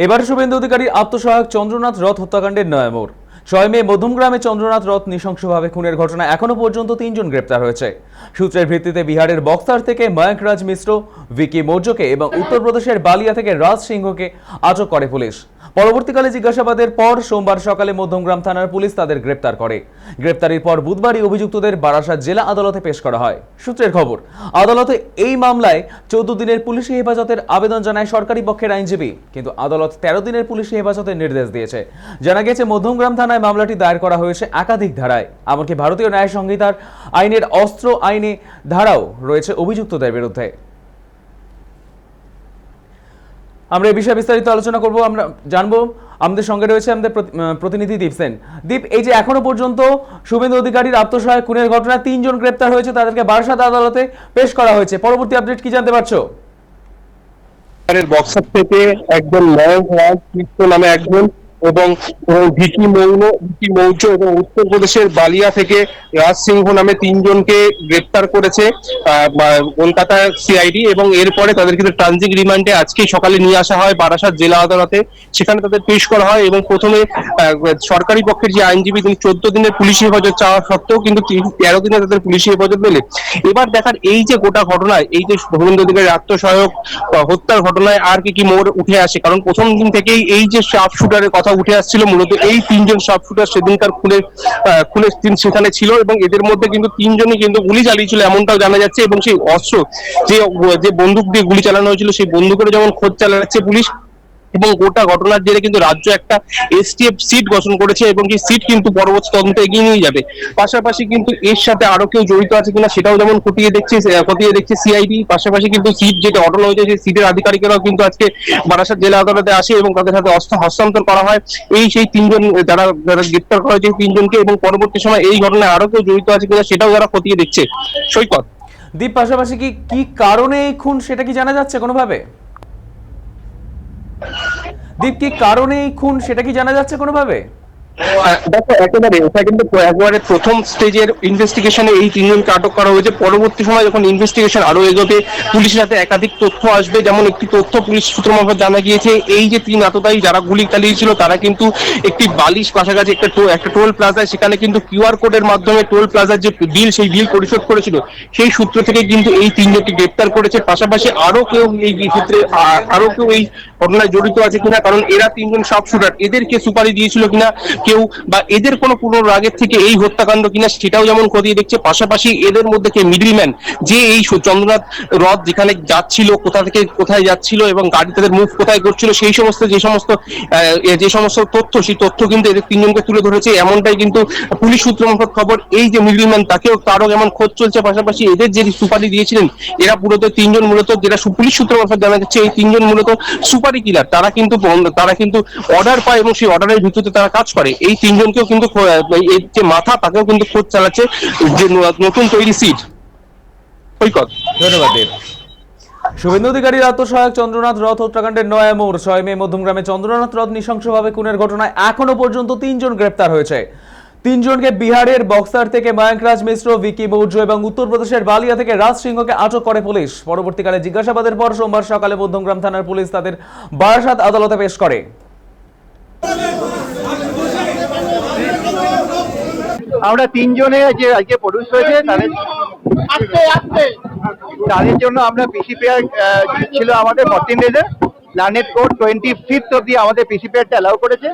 এবার শুভেন্দু অধিকারীর আত্মসহায়ক চন্দ্রনাথ রথ হত্যাকাণ্ডের নয়া মোড়। 6 মে মধ্যমগ্রামে চন্দ্রনাথ রথ নৃশংসভাবে খুনের ঘটনা এখনো পর্যন্ত 3 জন গ্রেপ্তার হয়েছে। সূত্রের ভিত্তিতে বিহারের বক্সার থেকে ময়ঙ্ক রাজ মিশ্র, ভিকি মৌর্যকে এবং উত্তরপ্রদেশের বালিয়া থেকে রাজ সিংহকে আটক করে পুলিশ। পরবর্তীকালে জিজ্ঞাসাবাদের পর সোমবার সকালে মধ্যমগ্রাম থানার পুলিশ তাদের গ্রেপ্তার করে। গ্রেপ্তারির পর বুধবারই অভিযুক্তদের বারাসাত জেলা আদালতে পেশ করা হয়। সূত্রের খবর, আদালতে এই মামলায় 14 দিনের পুলিশি হেফাজতের আবেদন জানায় সরকারি পক্ষের আইনজীবী, কিন্তু আদালত 13 দিনের পুলিশি হেফাজতের নির্দেশ দিয়েছে। জানা গেছে মধ্যমগ্রাম থানায় মামলাটি দায়ের করা হয়েছে একাধিক ধারায়, এমনকি ভারতীয় ন্যায় সংহিতার আইনের অস্ত্র আইনে ধারাও রয়েছে অভিযুক্তদের বিরুদ্ধে। আমরা এই বিষয়ে বিস্তারিত আলোচনা করব। আমরা জানবো, আমাদের সঙ্গে রয়েছে আমাদের প্রতিনিধি দীপ সেন। দীপ, এই যে এখনো পর্যন্ত শুভেন্দু অধিকারীর আত্মসহায়ক খুনের ঘটনায় 3 জন গ্রেপ্তার হয়েছে, তাদেরকে বারাসাত আদালতে পেশ করা হয়েছে। পরবর্তী আপডেট কি জানতে পারছো? বক্সার থেকে একজন ময়ঙ্ক রাজ মিশ্র নামে একজন এবং ভিকি মৌর্য এবং উত্তরপ্রদেশের বালিয়া থেকে রাজ সিংহ নামে 3 জনকে গ্রেপ্তার করেছে কলকাতা সিআইডি, এবং এরপরে তাদের কিন্তু ট্রানজিট রিমান্ডে আজকে সকালে নিয়ে আসা হয় বারাসাত জেলা আদালতে। সেখানে তাদের পেশ করা হয় এবং প্রথমে সরকারি পক্ষের যে আইনজীবী তিনি 14 দিনের পুলিশি হেফাজত চাওয়া সত্ত্বেও কিন্তু 13 দিনে তাদের পুলিশি হেফাজত মেলে। এবার দেখার এই যে গোটা ঘটনায়, এই যে শুভেন্দু অধিকারীর আত্মসহায়ক হত্যার ঘটনায় আর কি মোড় উঠে আসে, কারণ প্রথম দিন থেকেই এই যে শার্প শুটারের কথা উঠে আসছিল, মূলত এই 3 জন শার্প শুটার সেদিনকার খুলে সেখানে ছিল এবং এদের মধ্যে কিন্তু 3 জনই কিন্তু গুলি চালিয়েছিল এমনটাও জানা যাচ্ছে। এবং সেই অস্ত্র যে বন্দুক দিয়ে গুলি চালানো হয়েছিল সেই বন্দুকের যেমন খোঁজ চালাচ্ছে পুলিশ। এবং গোটা ঘটনার জেরে কিন্তু রাজ্য একটা এসটিএফ সিট গঠন করেছে এবং সেই সিট কিন্তু পরবর্তী তদন্তে এগিয়ে নিয়ে যাবে। পাশাপাশি কিন্তু এর সাথে আরো কেউ জড়িত আছে কিনা সেটাও যেমন খতিয়ে দেখছে সিআইডি। পাশাপাশি কিন্তু সিট যেটা ঘটনা হয়েছে সেই সিটের আধিকারিকেরাও কিন্তু আজকে বারাসাত জেলা আদালতে আসে এবং তাদের হাতে অস্ত্র হস্তান্তর করা হয়। সেই 3 জন যারা গ্রেপ্তার করা হয়েছে 3 জনকে, এবং পরবর্তী সময় এই ঘটনায় আরো কেউ জড়িত আছে কিনা সেটাও যারা খতিয়ে দেখছে। সৈকত, দীপ, পাশাপাশি কি কারণে এই খুন সেটা কি জানা যাচ্ছে কোনোভাবে? দীপ, কি কারণে এই খুন সেটা কি জানা যাচ্ছে কোনোভাবে? দেখো, একেবারে এটা কিন্তু একবারে প্রথম স্টেজের ইনভেস্টিগেশনে এই 3 জনকে আটক করা হয়েছে। পরবর্তী সময় যখন ইনভেস্টিগেশন আরো এগোবে, পুলিশের হাতে একাধিক তথ্য আসবে। যেমন একটি তথ্য পুলিশ সূত্র মারফত জানা গিয়েছে, এই যে 3 আততায়ী যারা গুলি চালিয়েছিল তারা কিন্তু একটি বালিশ কাছাকাছি একটা টোল প্লাজায়, সেখানে কিন্তু কিউআর কোডের মাধ্যমে টোল প্লাজার যে বিল সেই বিল পরিশোধ করেছিল। সেই সূত্র থেকে কিন্তু এই 3 জনকে গ্রেপ্তার করেছে। পাশাপাশি আরো কেউ এই ক্ষেত্রে এই ঘটনায় জড়িত আছে কিনা, কারণ এরা 3 জন শার্প শুটার, এদেরকে সুপারি দিয়েছিল কিনা কেউ, বা এদের কোনো পুরনো রাগের থেকে এই হত্যাকাণ্ড কিনা সেটাও যেমন খতিয়ে দেখছে। পাশাপাশি এদের মধ্যে কে মিডলম্যান, যে এই চন্দ্রনাথ রথ যেখানে যাচ্ছিল, কোথা থেকে কোথায় যাচ্ছিল এবং গাড়ি তাদের মুভ কোথায় করছিল, সেই সমস্ত যে সমস্ত তথ্য, সেই তথ্য কিন্তু এদের 3 জনকে তুলে ধরেছে এমনটাই কিন্তু পুলিশ সূত্র মারফত খবর। এই যে মিডলম্যান তারও এমন খোঁজ চলছে। পাশাপাশি এদের যে সুপারি দিয়েছিলেন এরা মূলত 3 জন, মূলত যেটা পুলিশ সূত্র মারফত জানা যাচ্ছে, এই 3 জন মূলত সুপারি কিলার। তারা কিন্তু অর্ডার পায় এবং সেই অর্ডারের ভিত্তিতে তারা কাজ করে। এই 3 জনকেও কিন্তু এর যে মাথা তাকেও কিন্তু খোঁজ চালাচ্ছে যে নতুন তৈরি সিট। ধন্যবাদ দেব। শুভেন্দু অধিকারীর আত্মসহায়ক চন্দ্রনাথ রথ হত্যাকাণ্ডের নয়া মোড়। 6 মে মধ্যমগ্রামে চন্দ্রনাথ রথ নৃশংসভাবে খুনের ঘটনায় এখনো পর্যন্ত 3 জন গ্রেপ্তার হয়েছে। 3 জনকে বিহারের বক্সার থেকে ময়ঙ্ক রাজ মিশ্র, ভিকি মৌর্য এবং উত্তরপ্রদেশের বালিয়া থেকে রাজ সিংহকে আটক করে পুলিশ। পরবর্তীকালে জিজ্ঞাসাবাদের পর সোমবার সকালে মধ্যমগ্রাম থানার পুলিশ তাদের বারাসাত আদালতে পেশ করে। আমরা 3 জনে যে আজকে প্রডিউস হয়েছে তাদের জন্য আমরা পিসিপিআর ছিল আমাদের 14 ডেজে। লার্নেড কোর্ট 25th অব্দি আমাদের পিসিপিআরটা অ্যালাউ করেছে।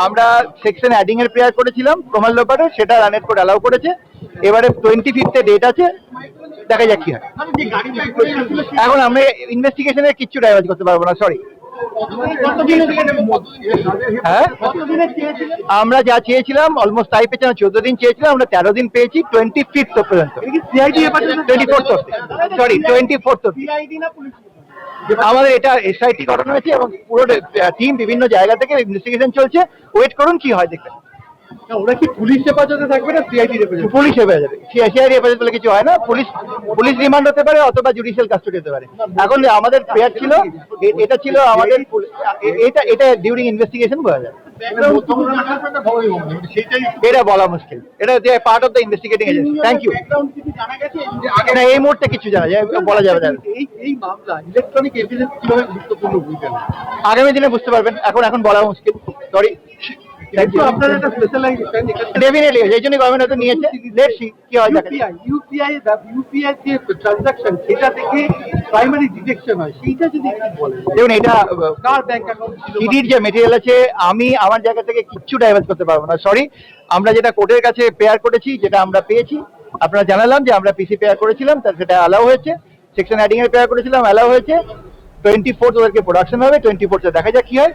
আমরা সেকশন অ্যাডিং এর প্রেয়ার করেছিলাম প্রমাণ লোপারের, সেটা লার্নেড কোর্ট অ্যালাউ করেছে। এবারে 25th ডেট আছে, দেখা যাক কি হয়। এখন আমরা ইনভেস্টিগেশনে কিচ্ছু ডাইভার্জ করতে পারবো না, সরি। হ্যাঁ, আমরা যা চেয়েছিলাম অলমোস্ট তাই পেয়েছিলাম। 14 দিন চেয়েছিলাম, আমরা 13 দিন পেয়েছি 25th পর্যন্ত। 24th অব্দি আমাদের এটা এসআইটি করানো হয়েছে এবং পুরো টিম বিভিন্ন জায়গা থেকে ইনভেস্টিগেশন চলছে। ওয়েট করুন কি হয় দেখবেন। ওরা কি পুলিশ হেফাজতে থাকবে না সিআইডি হেফাজতে? পুলিশ হেফাজতে। সিআইডি হেফাজত বলে কিছু হয় না। পুলিশ রিমান্ড হতে পারে অথবা জুডিশিয়াল কাস্টডি হতে পারে। এখন আমাদের প্রেয়ার ছিল, এটা ছিল আমাদের, এটা ডিউরিং ইনভেস্টিগেশন বোঝা যাবে। এটা বলা মুশকিল, এটা part of the investigating agency. Thank you. না, এই মুহূর্তে কিছু জানা যায় বলা যাবে না। এই মামলা ইলেকট্রনিক এভিডেন্স কিভাবে গুরুত্বপূর্ণ ভূমিকা নেয়? আগামী দিনে বুঝতে পারবেন, এখন বলা মুশকিল, সরি। কিন্তু আপনার একটা স্পেশালাইজেশন ডেফিনেটলি এই জন্য গভর্নমেন্ট হয়তো নিয়েছে, লেটস সি কি হয়। দেখা যাক। ইউপিআই যে ট্রানজাকশন সেটা থেকে প্রাইমারি ডিটেকশন হয়, সেইটা যদি একটু বলেন। দেখুন, এটা কার ব্যাংক অ্যাকাউন্ট ছিল? সিডির যে মেটেরিয়াল আছে, আমি আমার জায়গা থেকে কিচ্ছু ডাইভার্স করতে পারবো না, সরি। আমরা যেটা কোর্টের কাছে পেয়ার করেছি, যেটা আমরা পেয়েছি, আপনারা জানালাম যে আমরা পিসি পেয়ার করেছিলাম, তার সেটা অ্যালাউ হয়েছে। সেকশন অ্যাডিং এর পেয়ার করেছিলাম, অ্যালাউ হয়েছে। 24 ওদেরকে প্রোডাকশন হবে, 24 দেখা যাক কি হয়।